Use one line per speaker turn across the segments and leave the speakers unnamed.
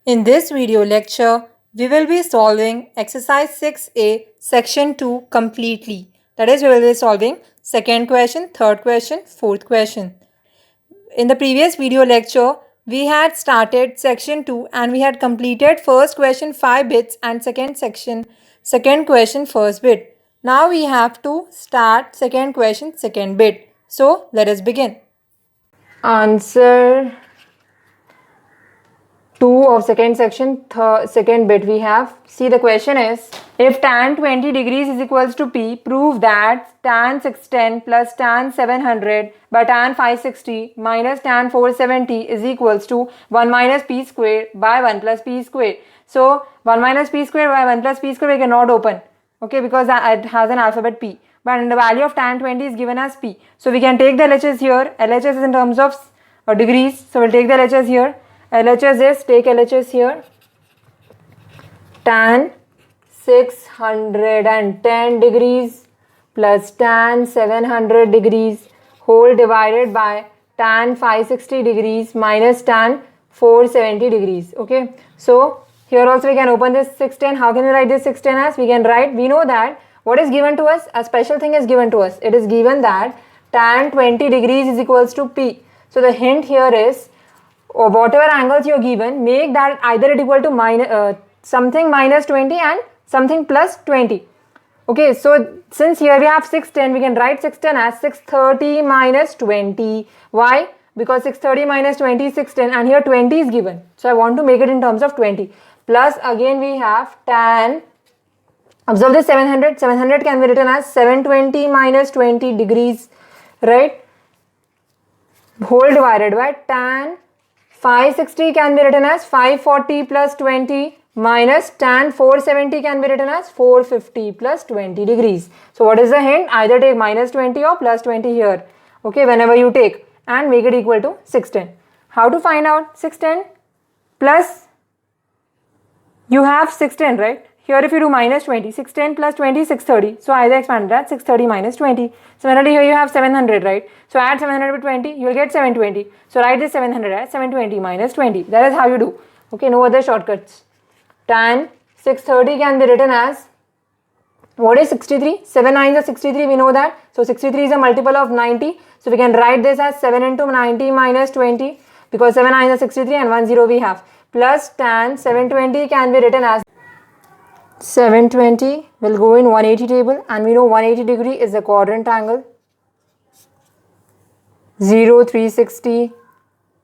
In this video lecture, we will be solving exercise 6a section 2 completely. That is, we will be solving second question, third question, fourth question. In the previous video lecture, we had started section 2 and we had completed first question 5 bits and second question first bit. Now we have to start second question second bit. So let us begin. Answer 2 of second section, second bit we have. See, the question is, if tan 20 degrees is equals to P, prove that tan 610 plus tan 700 by tan 560 minus tan 470 is equals to 1 minus P square by 1 plus P square. So 1 minus P square by 1 plus P square we cannot open, okay, because it has an alphabet P. But the value of tan 20 is given as P. So we can take the LHS here. LHS is in terms of degrees. So we'll take the LHS here. LHS is, take LHS here, tan 610 degrees plus tan 700 degrees whole divided by tan 560 degrees minus tan 470 degrees. Okay, so here also we can open this 610. How can we write this 610 as? We can write, we know that what is given to us, a special thing is given to us. It is given that tan 20 degrees is equals to P. So the hint here is, or whatever angles you're given, make that either it equal to something minus 20 and something plus 20. Okay, so since here we have 610, we can write 610 as 630 minus 20. Why? Because 630 minus 20 is 610 and here 20 is given. So I want to make it in terms of 20. Plus again we have tan, observe this 700. 700 can be written as 720 minus 20 degrees, right? Whole divided by tan 560 can be written as 540 plus 20 minus tan 470 can be written as 450 plus 20 degrees. So what is the hint? Either take minus 20 or plus 20 here. Okay, whenever you take, and make it equal to 610. How to find out 610? Plus, you have 610, right? Here if you do minus 20, 610 plus 20 is 630. So either expand that 630 minus 20. Similarly here you have 700, right? So add 700 with 20, you will get 720. So write this 700 as 720 minus 20. That is how you do. Okay, no other shortcuts. Tan 630 can be written as, what is 63? 7 9s are 63, we know that. So 63 is a multiple of 90. So we can write this as 7 into 90 minus 20 because 7 9s are 63 and 1 0 we have. Plus tan 720 can be written as 720 will go in 180 table and we know 180 degree is a quadrant angle. 0, 360,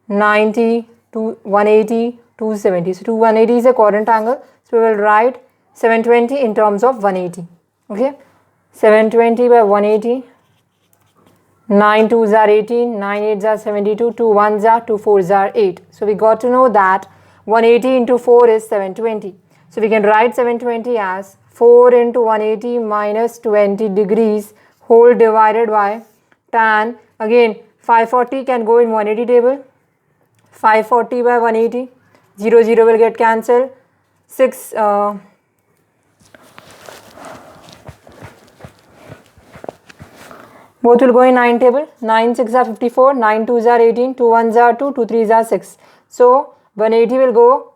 90, 180, 270. So 180 is a quadrant angle. So we will write 720 in terms of 180. Okay. 720 by 180. 9 2s are 18, 9 8s are 72, 2 1s are 2 4s are 8. So we got to know that 180 into 4 is 720. So we can write 720 as 4 into 180 minus 20 degrees whole divided by tan. Again 540 can go in 180 table. 540 by 180. 0 0 will get cancelled. 6 both will go in 9 table. 9 6 are 54, 9 2s are 18, 2 1s are 2, 2 3s are 6. So 180 will go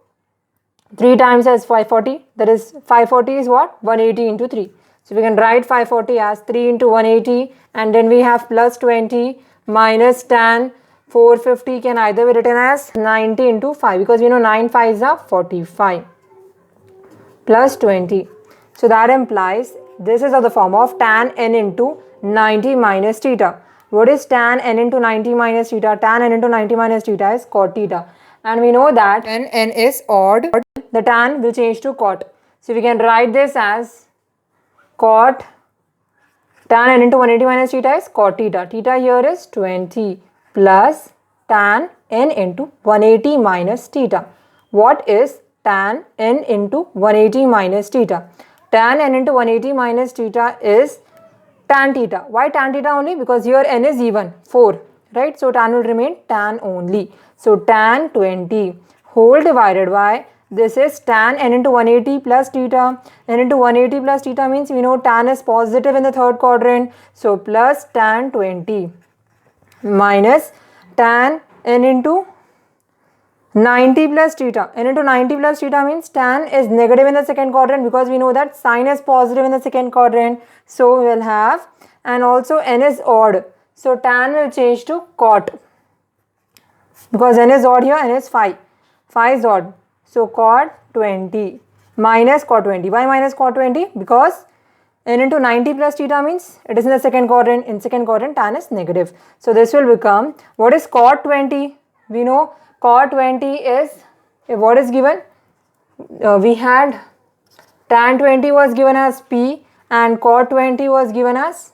3 times as 540, that is 540 is what? 180 into 3. So we can write 540 as 3 into 180 and then we have plus 20 minus tan 450 can either be written as 90 into 5 because we know 9 5s are 45 plus 20. So that implies this is of the form of tan n into 90 minus theta. What is tan n into 90 minus theta? Tan n into 90 minus theta is cot theta. And we know that when n is odd, the tan will change to cot. So we can write this as cot tan n into 180 minus theta is cot theta. Theta here is 20 plus tan n into 180 minus theta. What is tan n into 180 minus theta? Tan n into 180 minus theta is tan theta. Why tan theta only? Because here n is even 4, right? So tan will remain tan only. So tan 20 whole divided by, this is tan n into 180 plus theta. N into 180 plus theta means we know tan is positive in the third quadrant. So plus tan 20 minus tan n into 90 plus theta. N into 90 plus theta means tan is negative in the second quadrant, because we know that sin is positive in the second quadrant. So we will have, and also n is odd. So tan will change to cot, because n is odd here, n is phi. Phi is odd. So cot 20 minus cot 20. Why minus cot 20? Because n into 90 plus theta means it is in the second quadrant. In second quadrant, tan is negative. So this will become, what is cot 20? We know cot 20 is, what is given? We had tan 20 was given as P and cot 20 was given as,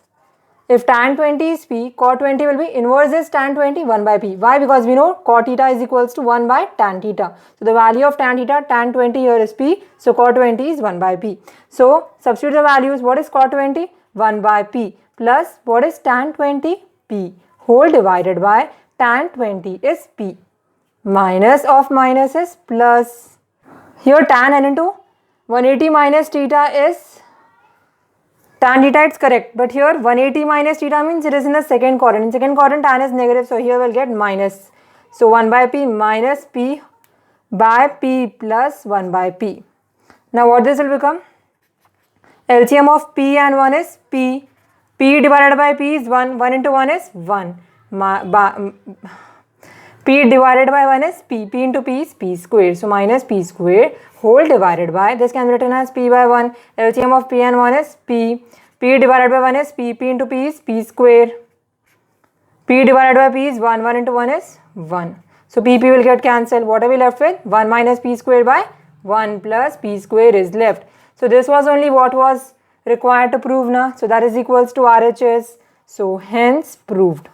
if tan 20 is P, cot 20 will be inverse is tan 20, 1 by P. Why? Because we know cot theta is equals to 1 by tan theta. So the value of tan theta, tan 20 here is P. So cot 20 is 1 by P. So substitute the values. What is cot 20? 1 by P plus what is tan 20? P whole divided by tan 20 is P. Minus of minus is plus. Here tan n into 180 minus theta is tan theta, it's correct, but here 180 minus theta means it is in the second quadrant. In second quadrant tan is negative, so here we'll get minus. So 1 by P minus P by P plus 1 by P. Now what this will become? LCM of P and 1 is P. P divided by P is 1. 1 into 1 is 1. P divided by 1 is P. P into P is P square. So minus P square whole divided by, this can be written as P by 1. LCM of P and 1 is P. P divided by 1 is P. P into P is P square. P divided by P is 1. 1 into 1 is 1. So P will get cancelled. What are we left with? 1 minus P square by 1 plus P square is left. So this was only what was required to prove now. So that is equals to RHS. So hence proved.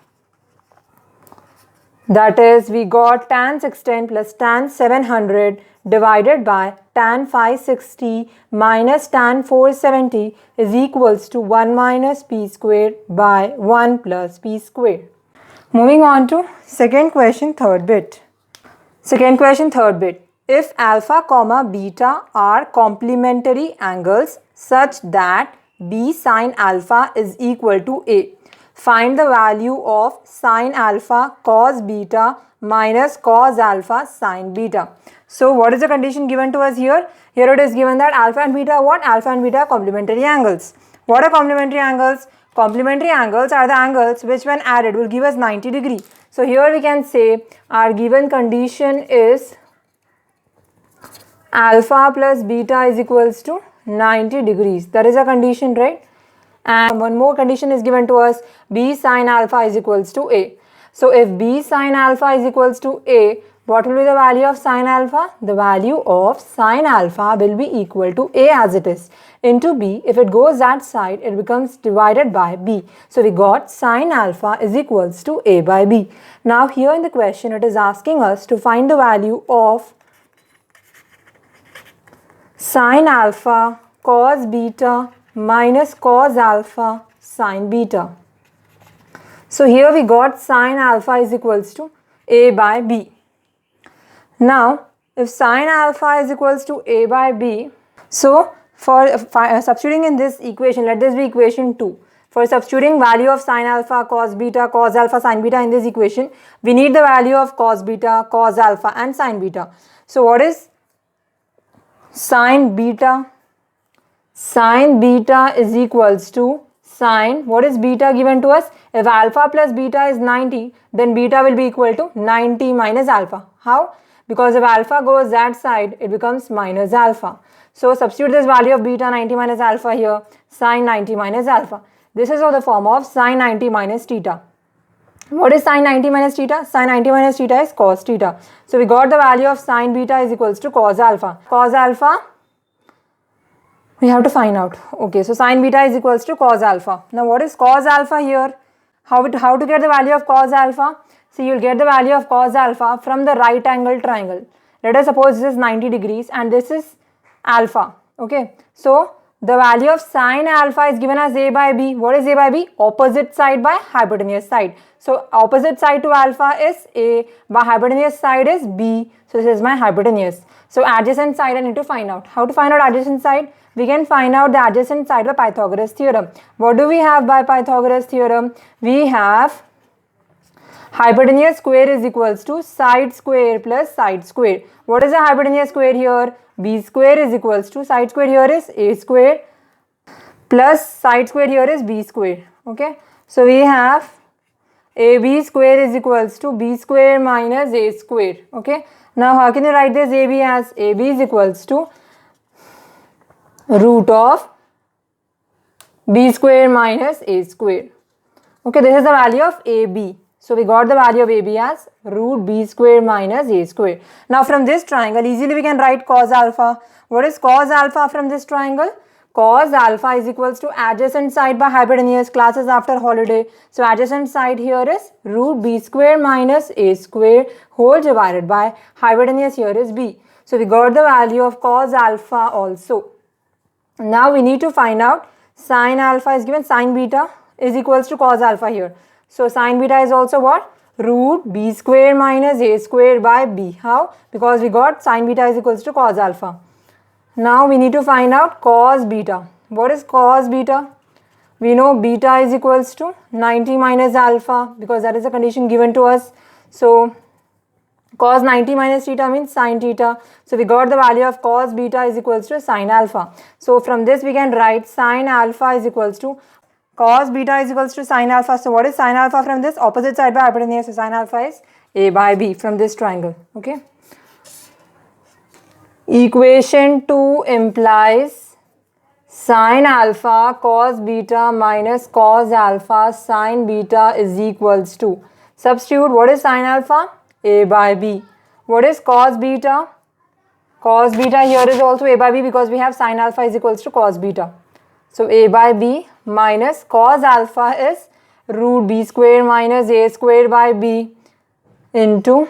That is, we got tan 610 plus tan 700 divided by tan 560 minus tan 470 is equals to 1 minus P square by 1 plus P square. Moving on to second question, third bit. Second question, third bit. If alpha comma beta are complementary angles such that B sin alpha is equal to A, find the value of sin alpha cos beta minus cos alpha sin beta. So what is the condition given to us here? Here it is given that alpha and beta are what? Alpha and beta are complementary angles. What are complementary angles? Complementary angles are the angles which when added will give us 90 degree. So here we can say our given condition is alpha plus beta is equals to 90 degrees. That is a condition, right? And one more condition is given to us, B sin alpha is equals to A. So if B sin alpha is equals to A, what will be the value of sin alpha? The value of sin alpha will be equal to A as it is into B. If it goes that side, it becomes divided by B. So we got sin alpha is equals to A by B. Now here in the question, it is asking us to find the value of sin alpha cos beta minus cos alpha sin beta. So here we got sin alpha is equals to A by B. Now if sin alpha is equals to A by B, so for substituting in this equation, let this be equation 2. For substituting value of sin alpha cos beta cos alpha sin beta in this equation, we need the value of cos beta cos alpha and sin beta. So what is sin beta? Sin beta is equals to sin, what is beta given to us? If alpha plus beta is 90, then beta will be equal to 90 minus alpha. How? Because if alpha goes that side, it becomes minus alpha. So substitute this value of beta 90 minus alpha here, sin 90 minus alpha. This is of the form of sin 90 minus theta. What is sin 90 minus theta? Sin 90 minus theta is cos theta. So we got the value of sin beta is equals to cos alpha. Cos alpha, we have to find out. Okay, so sin beta is equals to cos alpha. Now what is cos alpha here? How to get the value of cos alpha? See, you will get the value of cos alpha from the right angle triangle. Let us suppose this is 90 degrees and this is alpha. Okay, so the value of sin alpha is given as A by B. What is A by B? Opposite side by hypotenuse side. So opposite side to alpha is A, by hypotenuse side is B. So this is my hypotenuse. So adjacent side I need to find out. How to find out adjacent side? We can find out the adjacent side by Pythagoras theorem. What do we have by Pythagoras theorem? We have hypotenuse square is equals to side square plus side square. What is the hypotenuse square here? B square is equals to, side square here is A square plus side square here is B square. Okay, so we have AB square is equals to B square minus A square. Okay, now how can you write this AB as? AB is equals to root of B square minus A square. Okay, this is the value of AB. So we got the value of AB as root B square minus A square. Now from this triangle, easily we can write cos alpha. What is cos alpha from this triangle? Cos alpha is equals to adjacent side by hypotenuse. Classes after holiday. So adjacent side here is root B square minus A square whole divided by hypotenuse here is B. So we got the value of cos alpha also. Now we need to find out sin alpha is given, sin beta is equals to cos alpha here. So sin beta is also what? Root B square minus A square by B. How? Because we got sin beta is equals to cos alpha. Now we need to find out cos beta. What is cos beta? We know beta is equals to 90 minus alpha because that is a condition given to us. So cos 90 minus theta means sin theta. So we got the value of cos beta is equals to sin alpha. So from this we can write sin alpha is equals to cos beta is equals to sin alpha. So what is sin alpha from this? Opposite side by hypotenuse. So sin alpha is A by B from this triangle. Okay. Equation 2 implies sin alpha cos beta minus cos alpha sin beta is equals to. Substitute, what is sin alpha? A by B. What is cos beta? Cos beta here is also A by B because we have sin alpha is equals to cos beta. So A by B minus cos alpha is root B square minus A square by B into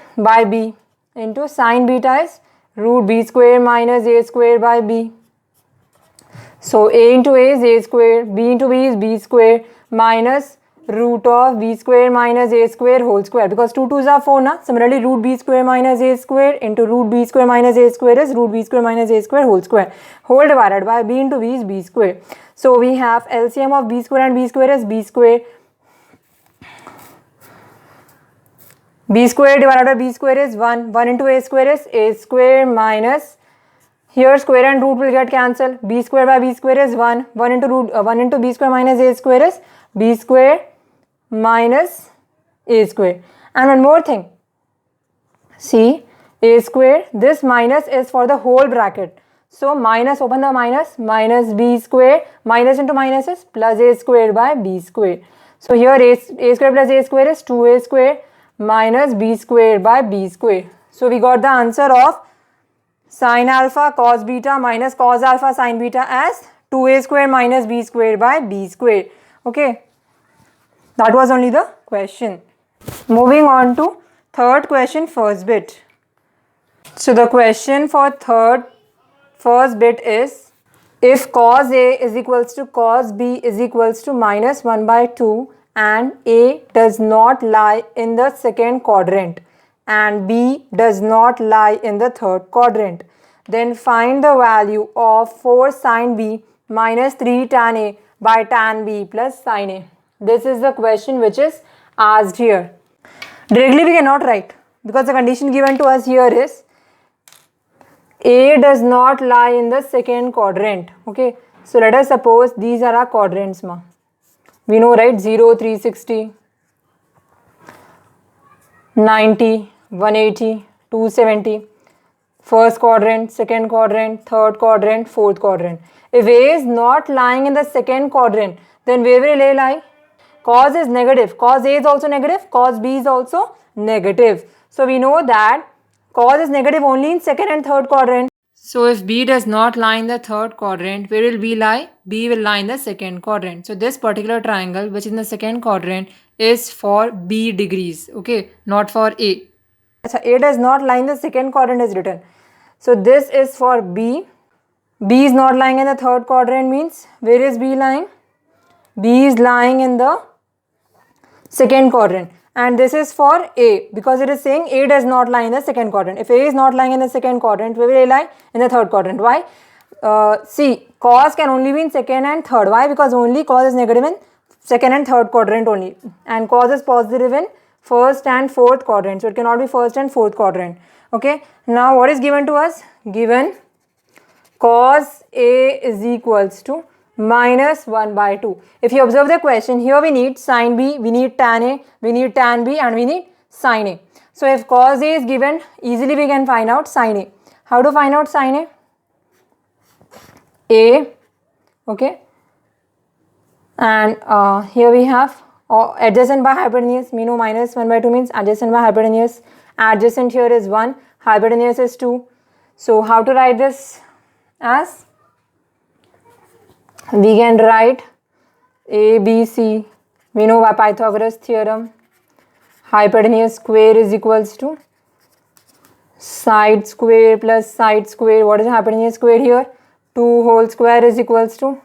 sin beta is root B square minus A square by B. So A into A is A square, B into B is B square minus root of B square minus A square whole square because 2 2s are 4 na. Similarly root B square minus A square into root B square minus A square is root B square minus A square whole divided by B into B is B square. So we have LCM of B square and B square is B square. B square divided by B square is 1. 1 into A square is A square minus, here square and root will get cancelled. B square by B square is 1. 1 into B square minus A square is B square minus A square. And one more thing. See, A square, this minus is for the whole bracket. So minus, open the minus B square, minus into minus is plus A square by B square. So here A square plus A square is 2A square minus B square by B square. So we got the answer of sin alpha cos beta minus cos alpha sin beta as 2A square minus B square by B square. Okay, that was only the question. Moving on to third question, first bit. So the question for first bit is, if cos A is equals to cos B is equals to minus 1 by 2 and A does not lie in the second quadrant and B does not lie in the third quadrant, then find the value of 4 sin B minus 3 tan A by tan B plus sin A. This is the question which is asked here. Directly we cannot write because the condition given to us here is A does not lie in the second quadrant. Okay, so let us suppose these are our quadrants ma. We know, right? 0, 360, 90, 180, 270. First quadrant, second quadrant, third quadrant, fourth quadrant. If A is not lying in the second quadrant, then where will A lie? Cos is negative. Cos A is also negative. Cos B is also negative. So we know that cos is negative only in second and third quadrant. So if B does not lie in the third quadrant, where will B lie? B will lie in the second quadrant. So this particular triangle which is in the second quadrant is for B degrees, okay, not for A. So A does not lie in the second quadrant is written. So this is for B. B is not lying in the third quadrant means where is B lying? B is lying in the second quadrant. And this is for A because it is saying A does not lie in the second quadrant. If A is not lying in the second quadrant, where will A lie? In the third quadrant. Why? See, cos can only be in second and third. Why? Because only cos is negative in second and third quadrant only. And cos is positive in first and fourth quadrant. So it cannot be first and fourth quadrant. Okay. Now what is given to us? Given cos A is equals to minus 1 by 2. If you observe the question, here we need sin B, we need tan A, we need tan B, and we need sin A. So if cos A is given, easily we can find out sin A. How to find out sin A? A, okay, and here we have adjacent by hypotenuse. We know minus 1 by 2 means adjacent by hypotenuse. Adjacent here is 1, hypotenuse is 2. So how to write this? As we can write ABC. We know by Pythagoras theorem, hypotenuse square is equals to side square plus side square. What is hypotenuse square here? 2 whole square is equals to,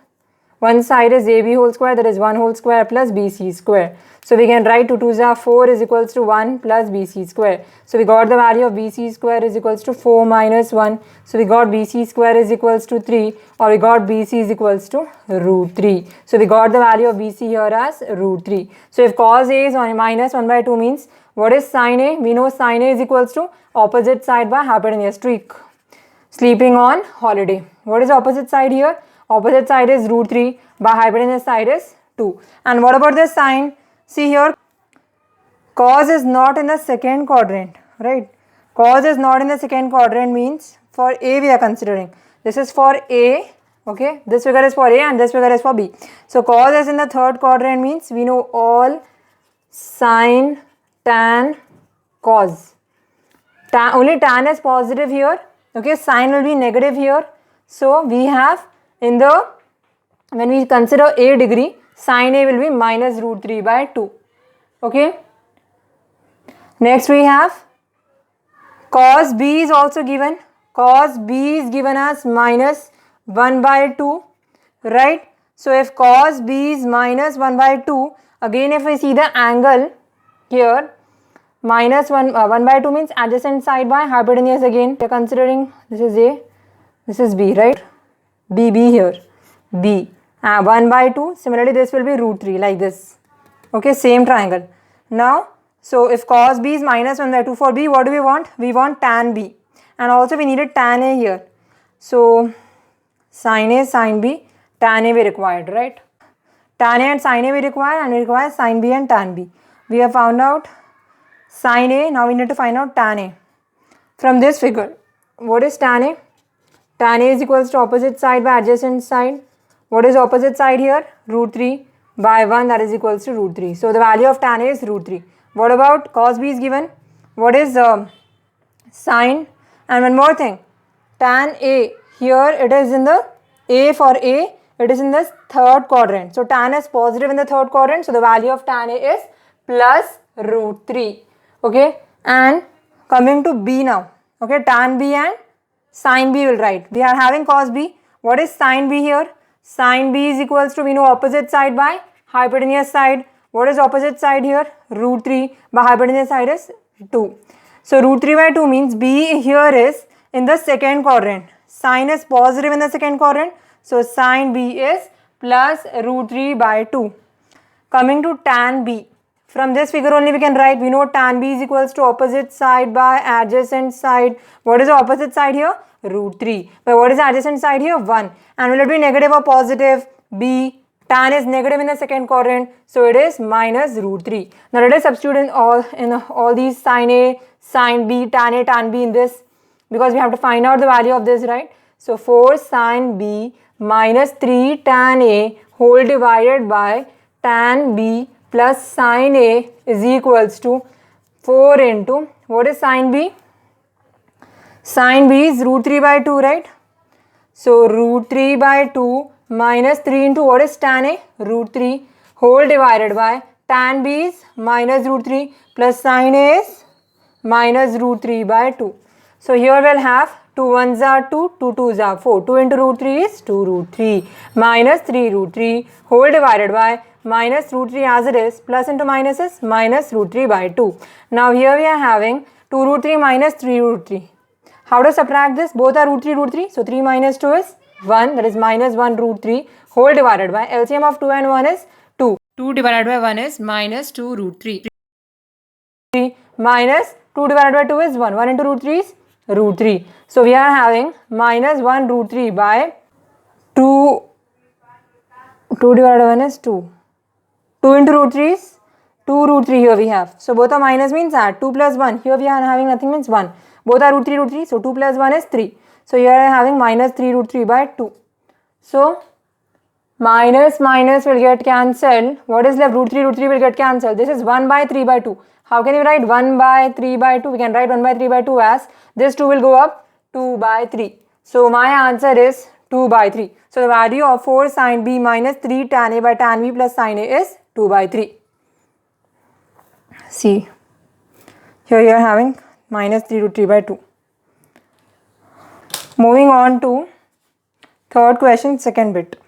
one side is AB whole square, that is 1 whole square plus BC square. So we can write 2 2s are 4 is equals to 1 plus BC square. So we got the value of BC square is equals to 4 minus 1. So we got BC square is equals to 3, or we got BC is equals to root 3. So we got the value of BC here as root 3. So if cos A is minus 1 by 2 means, what is sin A? We know sin A is equals to opposite side by hypotenuse. Trick. Sleeping on holiday. What is opposite side here? Opposite side is root 3, by hypotenuse side is 2. And what about the sine? See here, cos is not in the second quadrant, right? Cos is not in the second quadrant means for A we are considering. This is for A, okay? This figure is for A and this figure is for B. So cos is in the third quadrant means we know all sine, tan, cos. Only tan is positive here, okay? Sine will be negative here. So we have in the, when we consider A degree, sin A will be minus root 3 by 2. Okay. Next we have cos B is also given. Cos B is given as minus 1 by 2. Right. So if cos B is minus 1 by 2, again if we see the angle here, minus 1 by 2 means adjacent side by hypotenuse again. We are considering this is A, this is B, right? B here, B. 1 by 2, similarly this will be root 3 like this. Okay, same triangle. Now, so if cos B is minus 1 by 2 for B, what do we want? We want tan B. And also we needed tan A here. So, sin A, sin B, tan A we required, right? Tan A and sin A we require, and we require sin B and tan B. We have found out sin A, now we need to find out tan A. From this figure, what is tan A? Tan A is equals to opposite side by adjacent side. What is opposite side here? Root 3 by 1, that is equals to root 3. So the value of tan A is root 3. What about cos B is given? What is sine? And one more thing, tan A, here it is in the A for A, it is in the third quadrant. So tan is positive in the third quadrant. So the value of tan A is plus root 3. Okay. And coming to B now. Okay. Tan B and sin B will write. We are having cos B. What is sin B here? Sin B is equals to, we know opposite side by hypotenuse side. What is opposite side here? Root 3 by hypotenuse side is 2. So root 3 by 2 means B here is in the second quadrant. Sin is positive in the second quadrant. So sin B is plus root 3 by 2. Coming to tan B. From this figure only we can write, we know tan B is equals to opposite side by adjacent side. What is the opposite side here? Root 3. But what is the adjacent side here? 1. And will it be negative or positive? B. Tan is negative in the second quadrant. So it is minus root 3. Now let us substitute in all these sin A, sin B, tan B in this. Because we have to find out the value of this, right? So 4 sin B minus 3 tan A whole divided by tan B plus sin A is equals to 4 into, what is sin B? Sin B is root 3 by 2, right? So root 3 by 2 minus 3 into what is tan A? Root 3 whole divided by tan B is minus root 3 plus sin A is minus root 3 by 2. So here we'll have 2 1s are 2, 2 2s are 4. 2 into root 3 is 2 root 3 minus 3 root 3 whole divided by minus root 3 as it is, plus into minus is minus root 3 by 2. Now here we are having 2 root 3 minus 3 root 3. How to subtract this? Both are root 3. So 3 minus 2 is 1, that is minus 1 root 3 whole divided by LCM of 2 and 1 is 2. 2 divided by 1 is minus 2 root 3. 3 minus 2 divided by 2 is 1. 1 into root 3 is root 3. So we are having minus 1 root 3 by 2. 2 divided by 1 is 2. 2 into root 3 is 2 root 3 here we have. So both are minus means add. 2 plus 1. Here we are having nothing means 1. Both are root 3 root 3. So 2 plus 1 is 3. So here I am having minus 3 root 3 by 2. So minus minus will get cancelled. What is left? Root 3 will get cancelled. This is 1 by 3 by 2. How can you write 1 by 3 by 2? We can write 1 by 3 by 2 as this 2 will go up 2 by 3. So my answer is 2 by 3. So the value of 4 sin B minus 3 tan A by tan B plus sin A is 2 by 3. See, here you are having minus 3 root 3 by 2. Moving on to third question, second bit.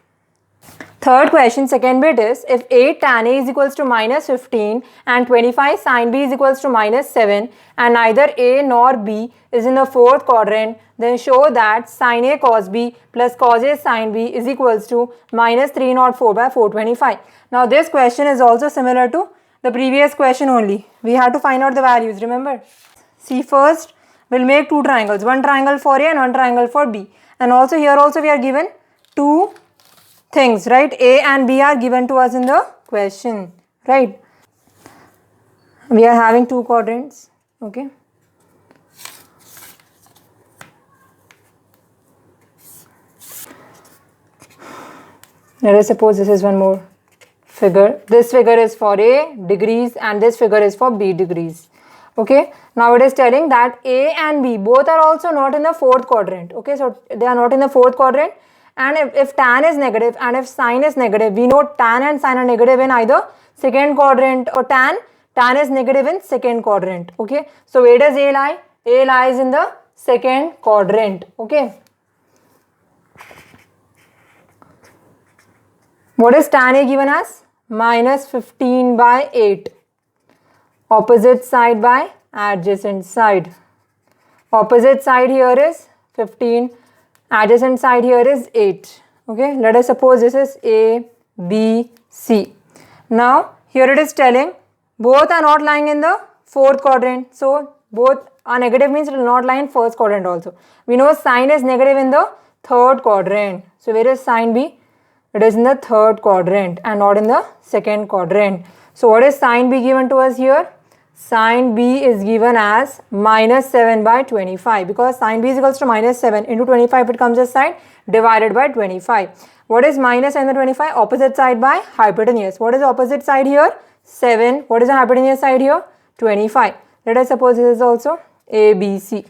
Third question, second bit is, if 8 tan A is equals to minus 15 and 25 sin B is equals to minus 7 and neither A nor B is in the fourth quadrant, then show that sin A cos B plus cos A sin B is equals to minus 304 by 425. Now this question is also similar to the previous question only. We have to find out the values, remember. See, first we'll make two triangles, one triangle for A and one triangle for B. And also here also we are given two things, right? A and B are given to us in the question, right? We are having two quadrants, okay? Let us suppose this is one more figure. This figure is for A degrees and this figure is for B degrees. Okay, now it is telling that A and B both are also not in the fourth quadrant. Okay, so they are not in the fourth quadrant. And if tan is negative and if sin is negative, we know tan and sin are negative in either second quadrant or tan is negative in second quadrant. Okay, so where does A lie? A lies in the second quadrant. Okay. What is tan A given as? Minus 15 by 8. Opposite side by adjacent side. Opposite side here is 15. Adjacent side here is 8. Okay, let us suppose this is A, B, C. Now here it is telling both are not lying in the fourth quadrant. So both are negative means it will not lie in first quadrant also. We know sin is negative in the third quadrant. So where is sin B? It is in the third quadrant and not in the second quadrant. So what is sin B given to us here? Sin B is given as minus 7 by 25 because sin B is equals to minus 7 into 25 it comes as side divided by 25. What is minus and the 25? Opposite side by hypotenuse. What is opposite side here? 7. What is the hypotenuse side here? 25. Let us suppose this is also ABC.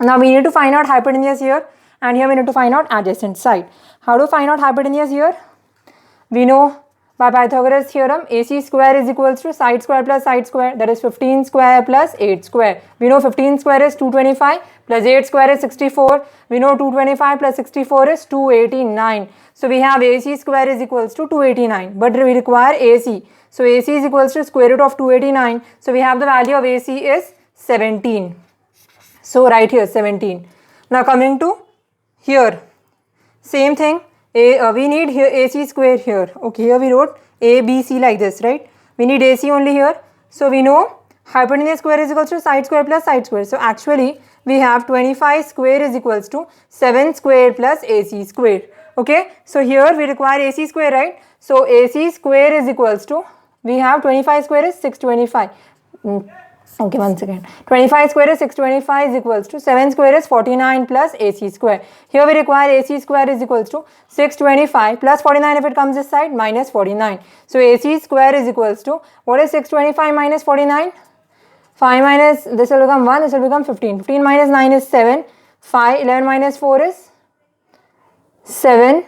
Now we need to find out hypotenuse here and here we need to find out adjacent side. How to find out hypotenuse here? We know by Pythagoras theorem AC square is equals to side square plus side square, that is 15 square plus 8 square. We know 15 square is 225 plus 8 square is 64. We know 225 plus 64 is 289. So we have AC square is equals to 289 but we require AC. So AC is equals to square root of 289. So we have the value of AC is 17. So right here 17. Now coming to here, same thing. We need here AC square here. Okay, here we wrote ABC like this, right? We need AC only here. So we know hypotenuse square is equals to side square plus side square. So actually we have 25 square is equals to 7 square plus AC square. Okay, so here we require AC square, right? So AC square is equals to, we have 25 square is 625. Okay, one second. 25 square is 625 is equals to 7 square is 49 plus AC square. Here we require AC square is equals to 625 plus 49 if it comes this side minus 49. So AC square is equals to, what is 625 minus 49? 5 minus, this will become 1, this will become 15. 15 minus 9 is 7. 5, 11 minus 4 is 7,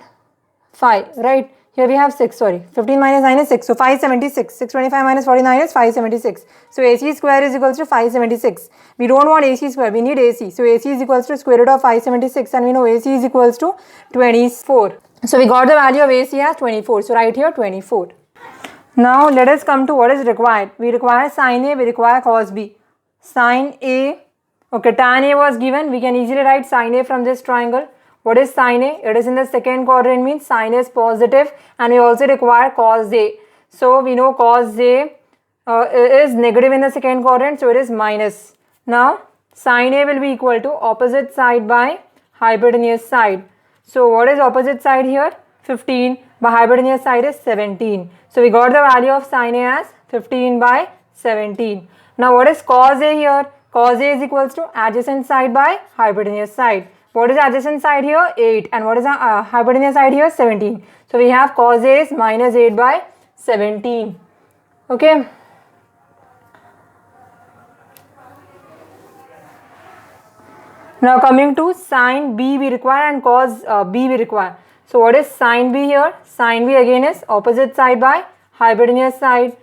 5, right? Here we have 6, sorry. 15 minus 9 is 6. So 576. 625 minus 49 is 576. So AC square is equals to 576. We don't want AC square. We need AC. So AC is equals to square root of 576 and we know AC is equals to 24. So we got the value of AC as 24. So right here 24. Now let us come to what is required. We require sin A, we require cos B. Sin A, okay, tan A was given. We can easily write sin A from this triangle. What is sin A? It is in the second quadrant means sin A is positive and we also require cos A. So we know cos A is negative in the second quadrant, so it is minus. Now sine A will be equal to opposite side by hypotenuse side. So what is opposite side here? 15 by hypotenuse side is 17. So we got the value of sine A as 15 by 17. Now what is cos A here? Cos A is equals to adjacent side by hypotenuse side. What is adjacent side here? 8. And what is hypotenuse side here? 17. So we have cos A is minus 8 by 17. Okay. Now coming to sine B we require and cos B we require. So what is sine B here? Sine B again is opposite side by hypotenuse side.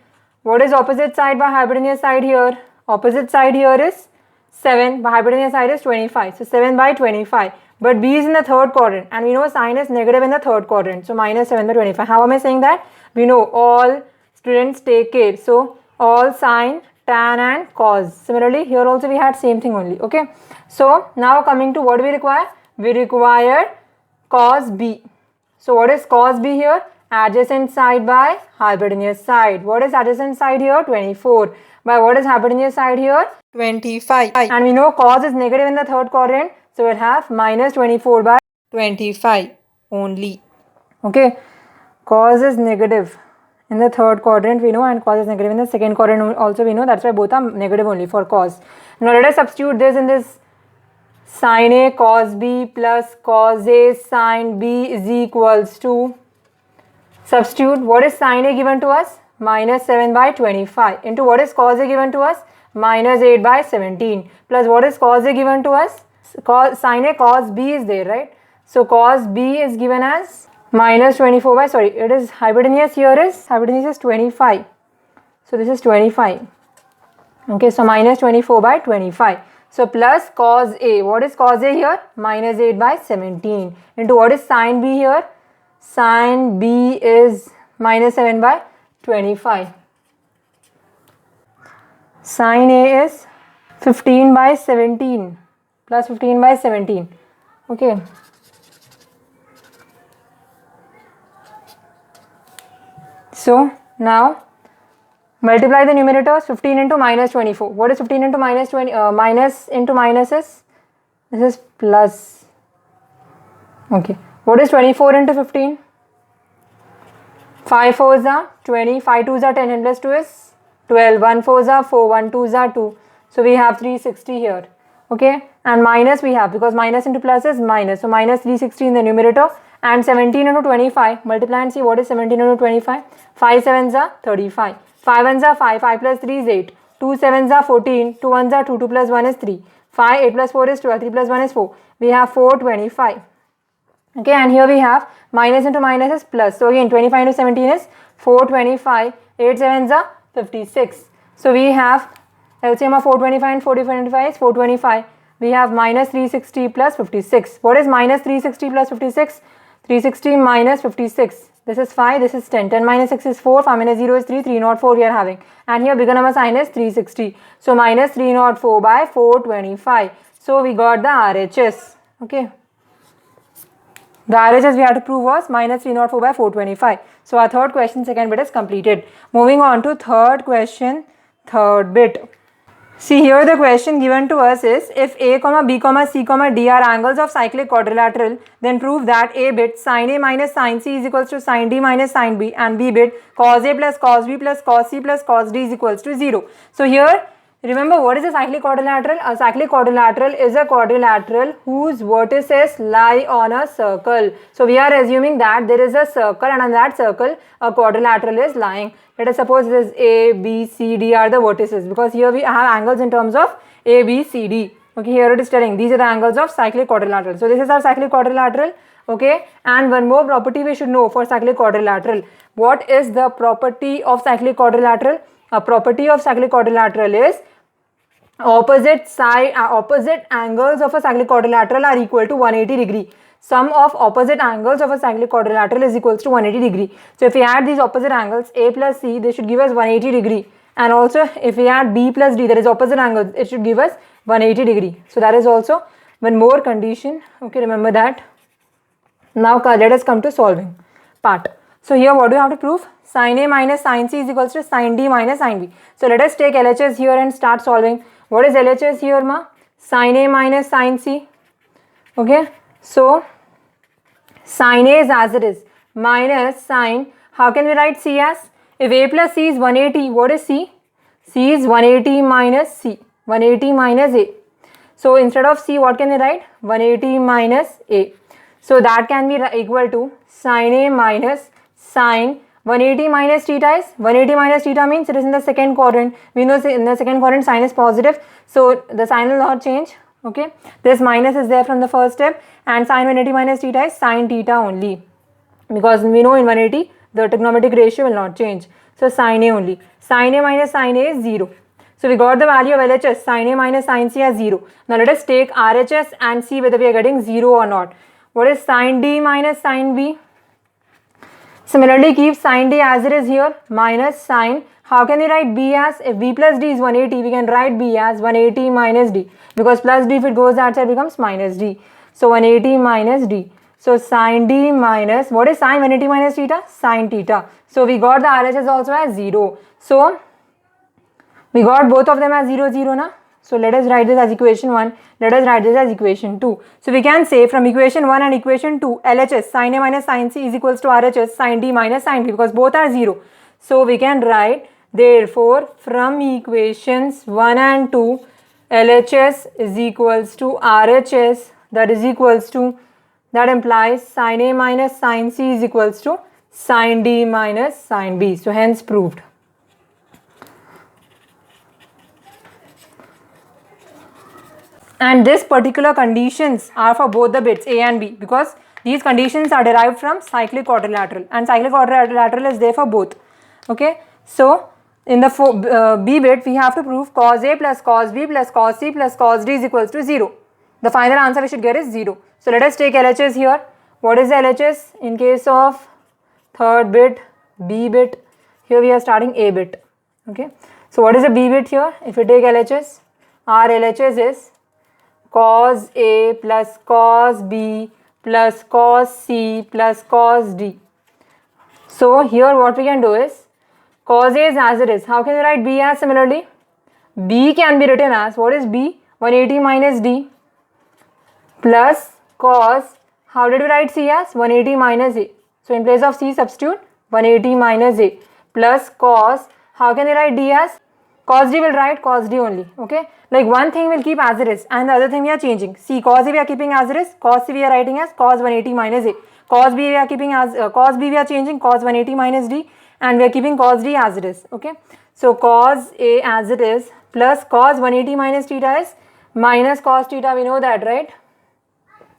What is opposite side by hypotenuse side here? Opposite side here is 7 by hypotenuse side is 25. So 7 by 25. But B is in the third quadrant and we know sine is negative in the third quadrant. So minus 7 by 25. How am I saying that? We know all students take care. So all sine, tan and cos. Similarly here also we had same thing only. Okay. So now coming to what do we require? We require cos B. So what is cos B here? Adjacent side by hypotenuse side. What is adjacent side here? 24. By what is hypotenuse side here? 25. And we know cos is negative in the third quadrant. So we'll have minus 24 by 25 only. Okay. Cos is negative in the third quadrant we know, and cos is negative in the second quadrant also we know. That's why both are negative only for cos. Now let us substitute this in this. Sin A cos B plus cos A sin B is equals to, substitute, what is sin A given to us? Minus 7 by 25 into what is cos A given to us? Minus 8 by 17 plus what is cos A given to us? Sin A cos B is there, right? So cos B is given as minus 24 by, sorry, it is hypotenuse here is, hypotenuse is 25. So this is 25. Okay, so minus 24 by 25. So plus cos A. What is cos A here? Minus 8 by 17 into what is sin B here? Sin B is minus 7 by 25. Sin A is 15 by 17 plus 15 by 17. Okay. So now multiply the numerators. 15 into minus 24. What is 15 into minus 20? Minus into minus is, this is plus. Okay. What is 24 into 15? 5 4s are 20. 5 2s are 10. And plus 2 is 12. 1 4s are 4. 1 2s are 2. So we have 360 here. Okay. And minus we have, because minus into plus is minus. So minus 360 in the numerator. And 17 into 25. Multiply and see what is 17 into 25. 5 7s are 35. 5 1s are 5, 5 plus 3 is 8, 2 7s are 14, 2 1s are 2, 2 plus 1 is 3, 5, 8 plus 4 is 12, 3 plus 1 is 4, we have 425. Okay, and here we have minus into minus is plus. So again 25 into 17 is 425, 8 7s are 56. So we have LCM of 425 and 425 is 425. We have minus 360 plus 56. What is minus 360 plus 56? 360 minus 56. This is 5, this is 10. 10 minus 6 is 4, 5 minus 0 is 3, 304 we are having. And here bigger number sign is 360. So minus 304 by 425. So we got the RHS. Okay. The RHS we had to prove was minus 304 by 425. So our third question, second bit is completed. Moving on to third question, third bit. See here the question given to us is, if A, B, C, D are angles of cyclic quadrilateral, then prove that A bit sin A minus sin C is equals to sin D minus sin B, and B bit cos A plus cos B plus cos C plus cos D is equals to 0. So here, remember what is a cyclic quadrilateral? A cyclic quadrilateral is a quadrilateral whose vertices lie on a circle. So we are assuming that there is a circle, and on that circle a quadrilateral is lying. Let us suppose this is A, B, C, D are the vertices, because here we have angles in terms of A, B, C, D. Okay, here it is telling these are the angles of cyclic quadrilateral. So this is our cyclic quadrilateral. Okay, and one more property we should know for cyclic quadrilateral. What is the property of cyclic quadrilateral? A property of cyclic quadrilateral is opposite angles of a cyclic quadrilateral are equal to 180 degree. Sum of opposite angles of a cyclic quadrilateral is equals to 180 degree. So if we add these opposite angles A plus C, they should give us 180 degree. And also if we add B plus D, that is opposite angles, it should give us 180 degree. So that is also one more condition. Okay, remember that. Now let us come to solving part. So here what do you have to prove? Sin A minus sin C is equals to sin D minus sin B. So let us take LHS here and start solving. What is LHS here, ma? Sin A minus sin C. Okay. So sin A is as it is minus sin. How can we write C as? If A plus C is 180, what is C? C is 180 minus C. 180 minus A. So instead of C, what can we write? 180 minus A. So that can be equal to sin A minus sin 180 minus theta is 180 minus theta means it is in the second quadrant. We know in the second quadrant sin is positive, so the sign will not change. Okay, this minus is there from the first step, and sin 180 minus theta is sin theta only, because we know in 180 the trigonometric ratio will not change. So sin A only. Sin A minus sin A is 0. So we got the value of LHS, sin A minus sin C as 0. Now let us take RHS and see whether we are getting 0 or not. What is sin D minus sin B? Similarly, keep sin D as it is here, minus sin. How can we write B as? If B plus D is 180, we can write B as 180 minus D, because plus D, if it goes that side, becomes minus D. So 180 minus D. So sin D minus, what is sin 180 minus theta? Sin theta. So we got the RHS also as 0. So we got both of them as 0, 0 na. So let us write this as equation 1. Let us write this as equation 2. So we can say from equation 1 and equation 2, LHS sin A minus sin C is equals to RHS sin D minus sin B, because both are 0. So we can write, therefore from equations 1 and 2, LHS is equals to RHS, that is equals to, that implies sin A minus sin C is equals to sin D minus sin B. So hence proved. And this particular conditions are for both the bits A and B, because these conditions are derived from cyclic quadrilateral, and cyclic quadrilateral is there for both. Okay. So in the B bit, we have to prove cos A plus cos B plus cos C plus cos D is equals to 0. The final answer we should get is 0. So let us take LHS here. What is the LHS in case of third bit, B bit? Here we are starting A bit. Okay. So what is the B bit here? If we take LHS, our LHS is cos A plus cos B plus cos C plus cos D. So here what we can do is, cos A is as it is. How can we write B as similarly? B can be written as, what is B? 180 minus D plus cos, how did we write C as? 180 minus A. So in place of C, substitute 180 minus A plus cos, how can we write D as? Cos D will write cos D only. Okay, like one thing will keep as it is and the other thing we are changing. See, cos A we are keeping as it is, cos C we are writing as cos 180 minus A. Cos B we are keeping as cos B we are changing cos 180 minus D, and we are keeping cos D as it is. Okay, so cos A as it is plus cos 180 minus theta is minus cos theta, we know that, right?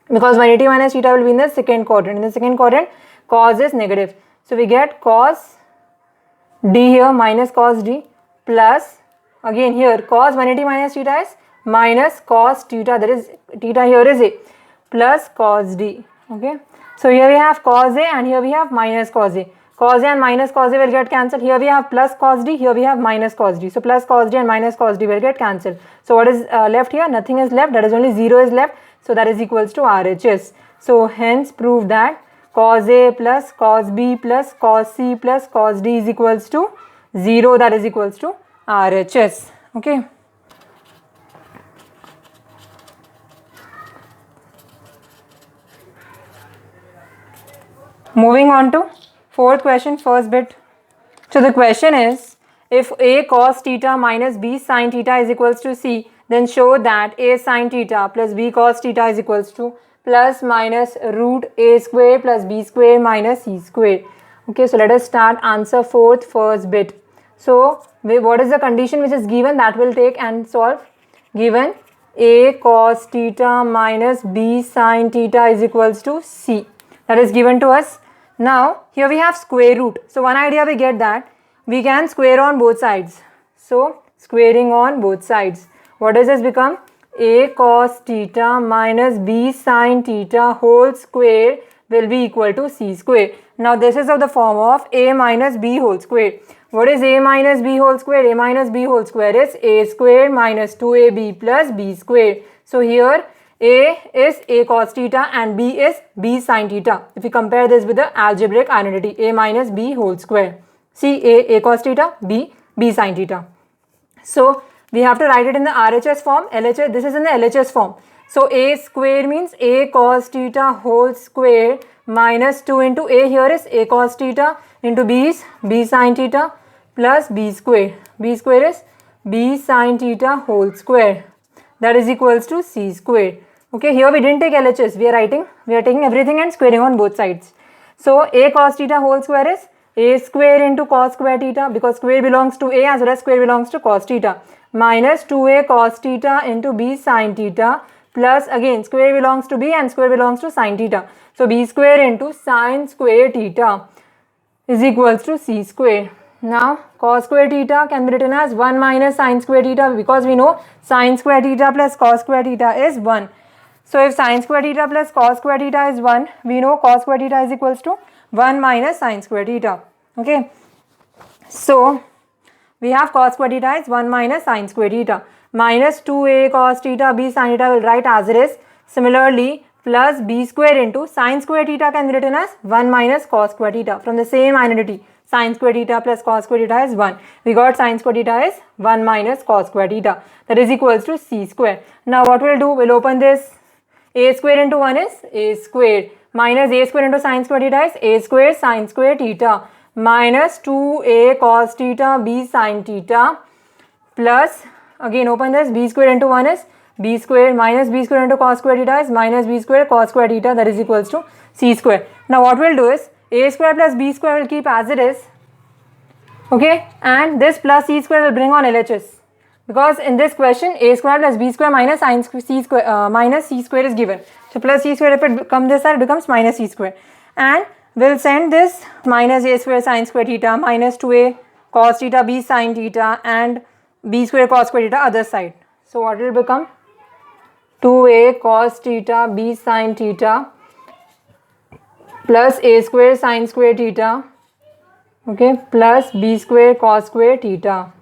Because 180 minus theta will be in the second quadrant. In the second quadrant, cos is negative. So we get cos D here minus cos D plus, again here cos 180 minus theta is minus cos theta, that is theta here is A, plus cos D. Okay, so here we have cos A and here we have minus cos A. Cos A and minus cos A will get cancelled. Here we have plus cos D, here we have minus cos D. So plus cos D and minus cos D will get cancelled. So what is left here? Nothing is left, that is only 0 is left. So that is equals to RHS. So hence prove that cos A plus cos B plus cos C plus cos D is equals to 0, that is equals to RHS. Okay. Moving on to fourth question, first bit. So the question is, if A cos theta minus B sin theta is equals to C, then show that A sin theta plus B cos theta is equals to plus minus root A square plus B square minus C square. Okay, so let us start answer fourth first bit. So what is the condition which is given, that will take and solve. Given A cos theta minus B sin theta is equals to C, that is given to us. Now here we have square root. So one idea we get that we can square on both sides. So squaring on both sides, what does this become? A cos theta minus B sin theta whole square will be equal to C square. Now this is of the form of A minus B whole square. What is A minus B whole square? A minus B whole square is A square minus 2AB plus B square. So here A is A cos theta and B is B sin theta. If we compare this with the algebraic identity, A minus B whole square. See, A cos theta, B sin theta. So we have to write it in the RHS form, LHS, this is in the LHS form. So A square means A cos theta whole square minus 2 into A here is A cos theta into B is B sin theta plus B square. B square is B sin theta whole square. That is equals to C square. Okay, here we didn't take LHS. We are taking everything and squaring on both sides. So A cos theta whole square is A square into cos square theta, because square belongs to A as well as square belongs to cos theta, minus 2A cos theta into B sin theta plus again square belongs to B and square belongs to sin theta. So B square into sin square theta is equals to C square. Now cos square theta can be written as 1 minus sin square theta, because we know sin square theta plus cos square theta is 1. So if sin square theta plus cos square theta is 1, we know cos square theta is equals to 1 minus sin square theta. Okay. So we have cos square theta is 1 minus sin square theta. Minus 2A cos theta B sin theta will write as it is. Similarly, plus B square into sin square theta can be written as 1 minus cos square theta. From the same identity, sin square theta plus cos square theta is 1. We got sin square theta is 1 minus cos square theta. That is equals to C square. Now what we'll do, we'll open this. A square into 1 is A square minus A square into sin square theta is A square sin square theta minus 2A cos theta B sin theta plus, again open this, B square into 1 is B square minus B square into cos square theta is minus B square cos square theta, that is equals to C square. Now what we'll do is A square plus B square will keep as it is, okay, and this plus C square will bring on LHS, because in this question A square plus B square minus sin C square minus C square is given. So plus C square, if it comes this side, it becomes minus C square, and we'll send this minus A square sin square theta minus 2A cos theta B sin theta and B square cos square theta other side. So what will become? 2A cos theta B sin theta plus A square sin square theta, okay, plus B square cos square theta.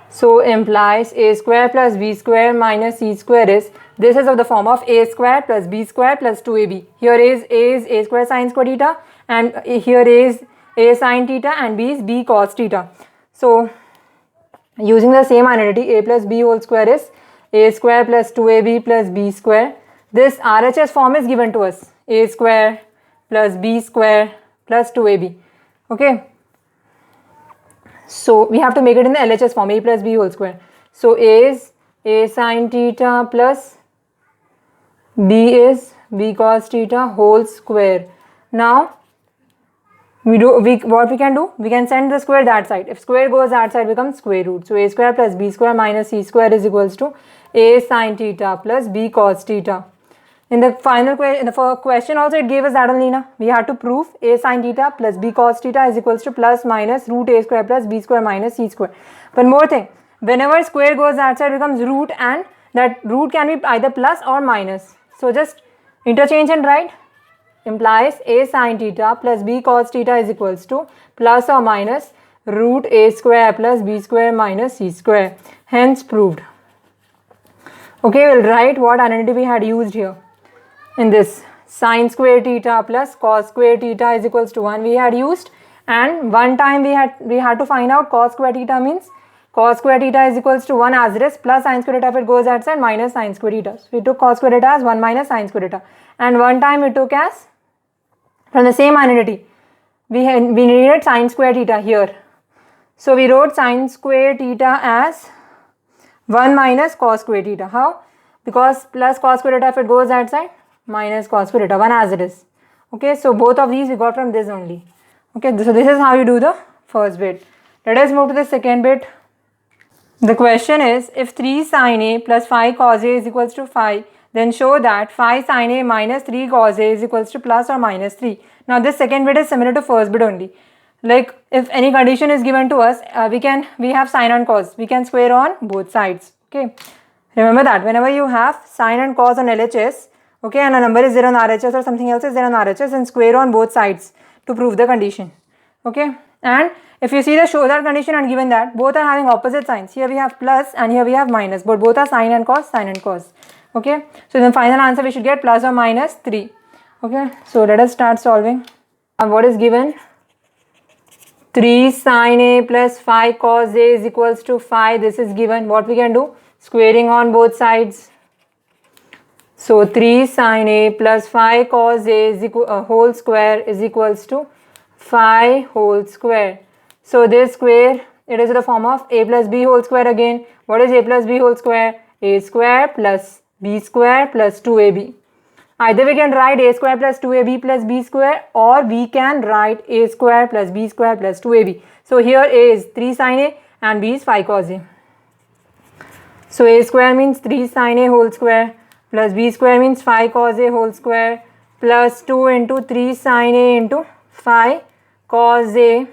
So implies A square plus B square minus C square is, this is of the form of A square plus B square plus 2AB. Here is A square sin square theta and here is A sin theta and B is B cos theta. So using the same identity, A plus B whole square is A square plus 2AB plus B square. This RHS form is given to us, A square plus B square plus 2AB. Okay. So we have to make it in the LHS form, A plus B whole square. So A is A sin theta plus B is B cos theta whole square. Now what we can do? We can send the square that side. If square goes that side, becomes square root. So A square plus B square minus C square is equals to A sin theta plus B cos theta. In the final question also it gave us that only, na. We had to prove A sin theta plus B cos theta is equals to plus minus root A square plus B square minus C square. One more thing, whenever square goes that side, becomes root, and that root can be either plus or minus. So just interchange and write. Implies A sin theta plus B cos theta is equals to plus or minus root A square plus B square minus C square. Hence proved. Okay, we'll write what identity we had used here. In this, sin square theta plus cos square theta is equals to 1 we had used, and one time we had to find out cos square theta means cos square theta is equals to 1 as it is plus sin square theta if it goes outside minus sin square theta. So we took cos square theta as 1 minus sin square theta, and one time we took as from the same identity we needed sin square theta here. So we wrote sin square theta as 1 minus cos square theta. How? Because plus cos square theta if it goes outside minus cos square theta, 1 as it is. Okay, so both of these we got from this only. Okay, so this is how you do the first bit. Let us move to the second bit. The question is, if 3 sin A plus 5 cos A is equals to 5, then show that 5 sin A minus 3 cos A is equals to plus or minus 3. Now this second bit is similar to first bit only. Like if any condition is given to us, we have sin and cos. We can square on both sides. Okay, remember that whenever you have sin and cos on LHS, okay, and a number is there on RHS or something else is there on RHS, and square on both sides to prove the condition. Okay, and if you see the show that condition and given that both are having opposite signs, here we have plus and here we have minus, but both are sin and cos, sin and cos. Okay, so in the final answer we should get plus or minus 3. Okay, so let us start solving. What is given? 3 sin A plus 5 cos A is equals to 5. This is given. What we can do? Squaring on both sides. So 3 sin A plus 5 cos A is whole square is equals to 5 whole square. So this square, it is in the form of A plus B whole square again. What is A plus B whole square? A square plus B square plus 2AB. Either we can write A square plus 2AB plus B square, or we can write A square plus B square plus 2AB. So here A is 3 sin A and B is 5 cos A. So A square means 3 sin A whole square plus B square means 5 cos A whole square plus 2 into 3 sin A into 5 cos A.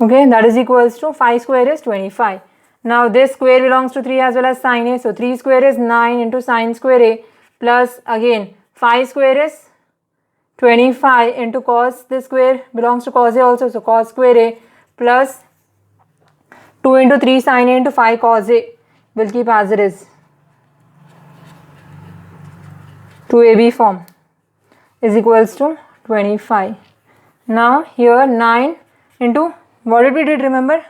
Okay, that is equals to 5 square is 25. Now this square belongs to 3 as well as sin A. So 3 square is 9 into sin square A plus again 5 square is 25 into cos. This square belongs to cos A also. So cos square A plus 2 into 3 sin A into 5 cos A. Will keep as it is. 2AB form is equals to 25. Now here 9 into what did we did, remember?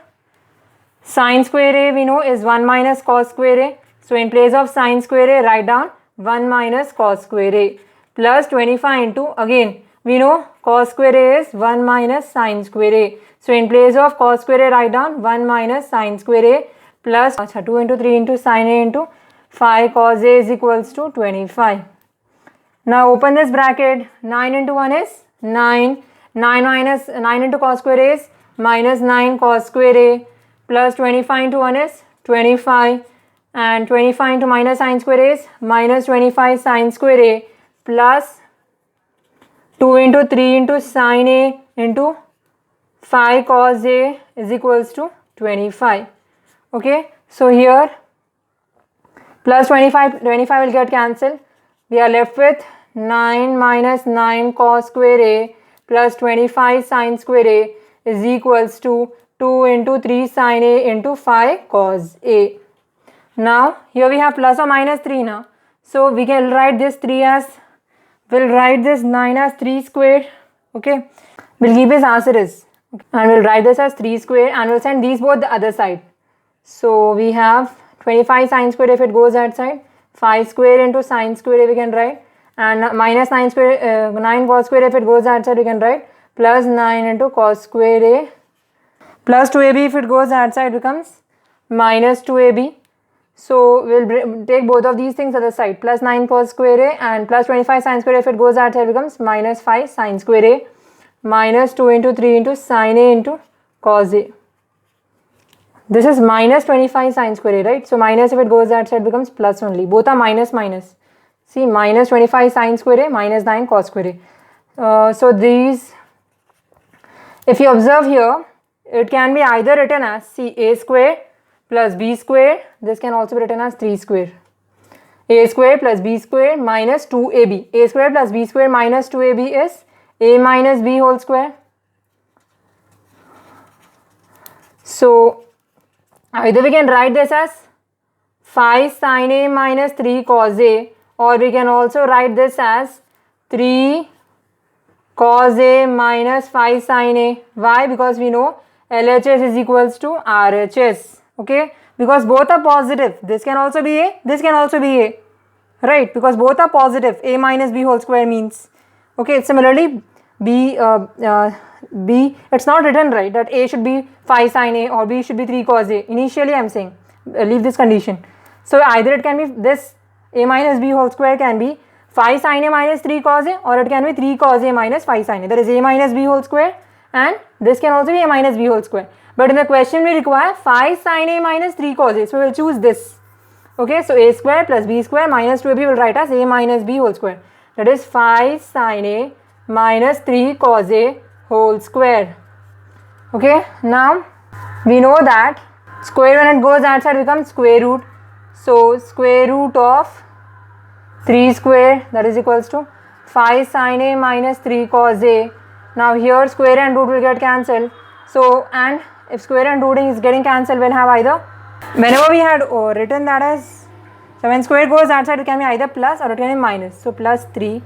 Sin square A we know is 1 minus cos square A. So in place of sin square A, write down 1 minus cos square A plus 25 into, again we know cos square A is 1 minus sin square A. So in place of cos square A, write down 1 minus sin square A plus 2 into 3 into sin A into 5 cos A is equals to 25. Now open this bracket. 9 into 1 is 9. 9 into cos square A is minus 9 cos square A plus 25 into 1 is 25, and 25 into minus sin square A is minus 25 sin square A plus 2 into 3 into sin A into 5 cos A is equals to 25. Okay, so here plus 25 will get cancelled. We are left with 9 minus 9 cos square A plus 25 sin square A is equals to 2 into 3 sin A into 5 cos A. Now here we have plus or minus 3 now. So we can write this 3 as, we'll write this 9 as 3 squared. Okay, we'll keep this as it is. Okay. And we'll write this as 3 squared and we'll send these both the other side. So we have 25 sin squared if it goes that side. 5 square into sin square we can write, and minus 9 square 9 cos square if it goes that side we can write, plus 9 into cos square A plus 2AB if it goes that side becomes minus 2AB. So we'll take both of these things other side, plus 9 cos square A and plus 25 sin square if it goes that side becomes minus 5 sin square A minus 2 into 3 into sin A into cos A. This is minus 25 sin square A, right? So minus if it goes that side becomes plus only. Both are minus minus. See, minus 25 sin square A minus 9 cos square A. So these, if you observe here, it can be either written as, see, A square plus B square. This can also be written as 3 square. A square plus B square minus 2AB. A square plus B square minus 2AB is A minus B whole square. So either we can write this as 5 sin A minus 3 cos A, or we can also write this as 3 cos A minus 5 sin A. Why? Because we know LHS is equals to RHS. Okay, because both are positive. This can also be A, this can also be A, right? Because both are positive. A minus B whole square means, okay, similarly B, it's not written right that A should be 5 sin A or B should be 3 cos A. Initially I am saying leave this condition. So either it can be this A minus B whole square can be 5 sin A minus 3 cos A, or it can be 3 cos A minus 5 sin A. That is A minus B whole square, and this can also be A minus B whole square. But in the question we require 5 sin A minus 3 cos A. So we will choose this. Okay, so A square plus B square minus 2AB will write as A minus B whole square. That is 5 sin A minus 3 cos A whole square. Okay, now we know that square when it goes outside becomes square root. So square root of 3 square, that is equals to 5 sin A minus 3 cos A. Now here square and root will get cancelled. So, and if square and root is getting cancelled, we'll have either, whenever we had written that as So when square goes outside, it can be either plus or it can be minus. So plus 3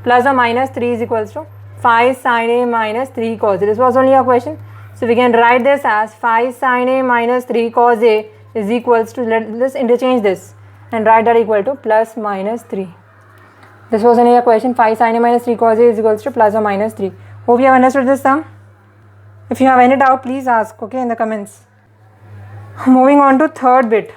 plus or minus 3 is equals to 5 sin A minus 3 cos A. This was only a question. So we can write this as 5 sin A minus 3 cos A is equals to, let's interchange this and write that equal to plus minus 3. This was only a question. 5 sin A minus 3 cos A is equals to plus or minus 3. Hope you have understood this sum. If you have any doubt, please ask, okay, in the comments. Moving on to third bit.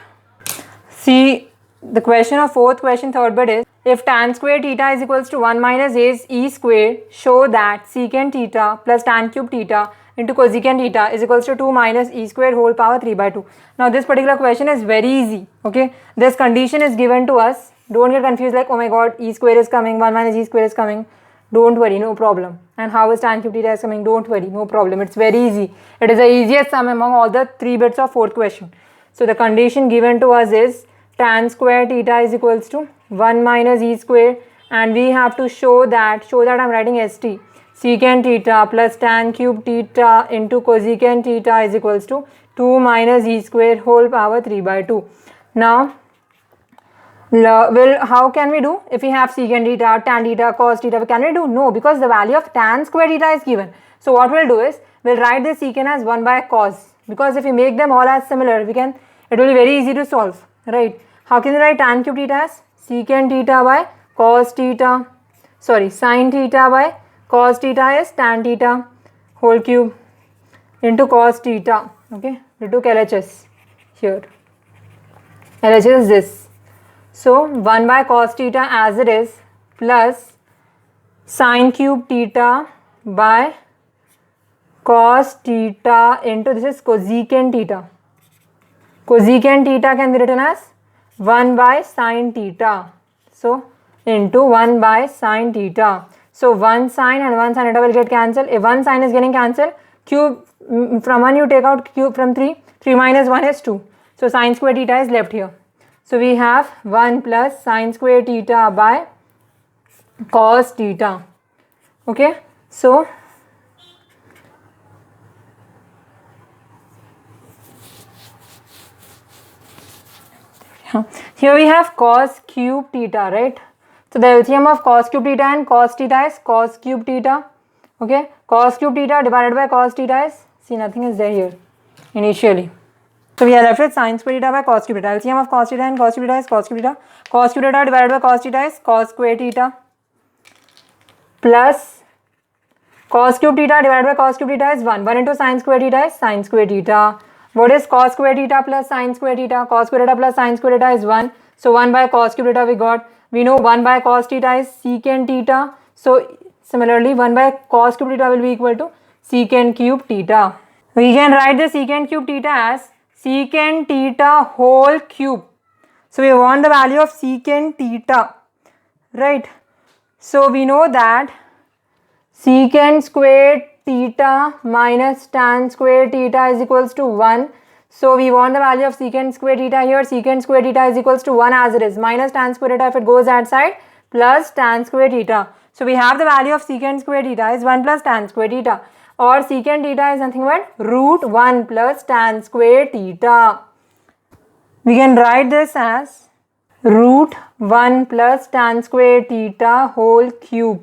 See, the question of fourth question, third bit is, if tan square theta is equals to 1 minus a e square, show that secant theta plus tan cube theta into cosecant theta is equals to 2 minus e square whole power 3 by 2. Now this particular question is very easy, okay. This condition is given to us. Don't get confused like, oh my god, e square is coming, 1 minus e square is coming. Don't worry, no problem. And how is tan cube theta is coming? Don't worry, no problem. It's very easy. It is the easiest sum among all the 3 bits of fourth question. So the condition given to us is tan square theta is equals to 1 minus e square, and we have to show that I'm writing st. Secant theta plus tan cube theta into cosecant theta is equals to 2 minus e square whole power 3 by 2. Now, how can we do? If we have secant theta, tan theta, cos theta, can we do? No, because the value of tan square theta is given. So what we'll do is, we'll write the secant as 1 by cos, because if we make them all as similar, it will be very easy to solve, right? How can we write tan cube theta as secant theta by cos theta, sin theta by cos theta is tan theta whole cube into cos theta, okay? We took LHS here. LHS is this. So 1 by cos theta as it is plus sin cube theta by cos theta into, this is cosecant theta. Cosecant theta can be written as 1 by sin theta. So into 1 by sin theta. So 1 sin and 1 sin theta will get cancelled. If 1 sin is getting cancelled, cube from 1 you take out cube from 3. 3 minus 1 is 2. So sin square theta is left here. So we have 1 plus sin square theta by cos theta. Okay. So here we have cos cube theta, right? So the LCM of cos cube theta and cos theta is cos cube theta. Okay. Cos cube theta divided by cos theta is, see, nothing is there here initially. So we are left with sin square theta by cos cube theta. LCM of cos theta and cos cube theta is cos cube theta. Cos cube theta divided by cos theta is cos square theta plus cos cube theta divided by cos cube theta is 1. 1 into sin square theta is sin square theta. What is cos square theta plus sin square theta? Cos square theta plus sin square theta is 1. So 1 by cos cube theta we got. We know 1 by cos theta is secant theta. So similarly 1 by cos cube theta will be equal to secant cube theta. We can write the secant cube theta as secant theta whole cube. So we want the value of secant theta, right? So we know that secant square theta minus tan square theta is equals to 1. So we want the value of secant square theta here. Secant square theta is equals to 1 as it is, minus tan square theta if it goes outside, plus tan square theta. So we have the value of secant square theta is 1 plus tan square theta, or secant theta is nothing but root 1 plus tan square theta. We can write this as root 1 plus tan square theta whole cube.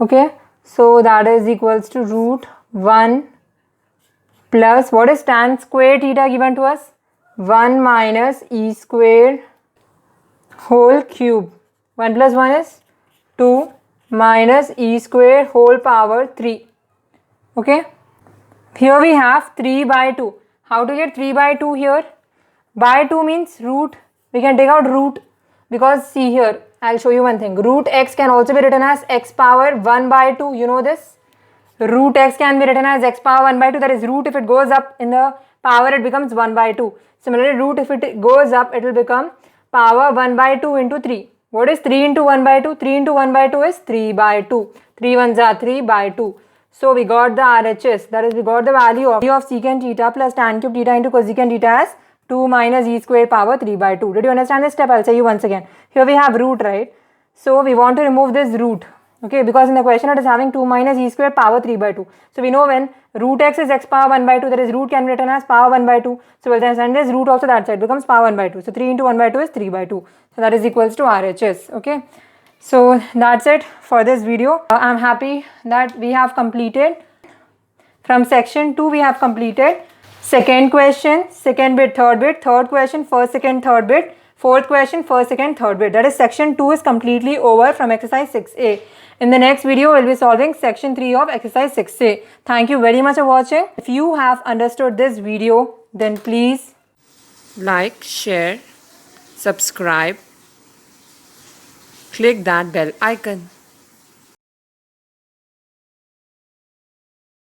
Okay, so that is equals to root 1 plus, what is tan square theta given to us? 1 minus e square whole cube. 1 plus 1 is 2 minus e square whole power 3. Okay, here we have 3 by 2. How to get 3 by 2 here? By 2 means root. We can take out root, because see here, I'll show you one thing. Root x can also be written as x power 1 by 2. You know this? Root x can be written as x power 1 by 2. That is, root if it goes up in the power, it becomes 1 by 2. Similarly, root if it goes up, it will become power 1 by 2 into 3. What is 3 into 1 by 2? 3 into 1 by 2 is 3 by 2. 3 ones are 3 by 2. So we got the RHS, that is, we got the value of secant theta plus tan cube theta into cosecant theta as 2 minus e square power 3 by 2. Did you understand this step? I'll say you once again. Here we have root, right? So we want to remove this root. Okay, because in the question it is having 2 minus e square power 3 by 2. So we know when root x is x power 1 by 2, that is root can be written as power 1 by 2. So we'll then send this root also that side becomes power 1 by 2. So 3 into 1 by 2 is 3 by 2. So that is equals to RHS. Okay. So that's it for this video. I'm happy that we have completed. From section 2 we have completed second question, second bit, third question, first, second, third bit, fourth question, first, second, third bit. That is section 2 is completely over from exercise 6A. In the next video, we'll be solving section 3 of exercise 6A. Thank you very much for watching. If you have understood this video, then please like, share, subscribe, click that bell icon.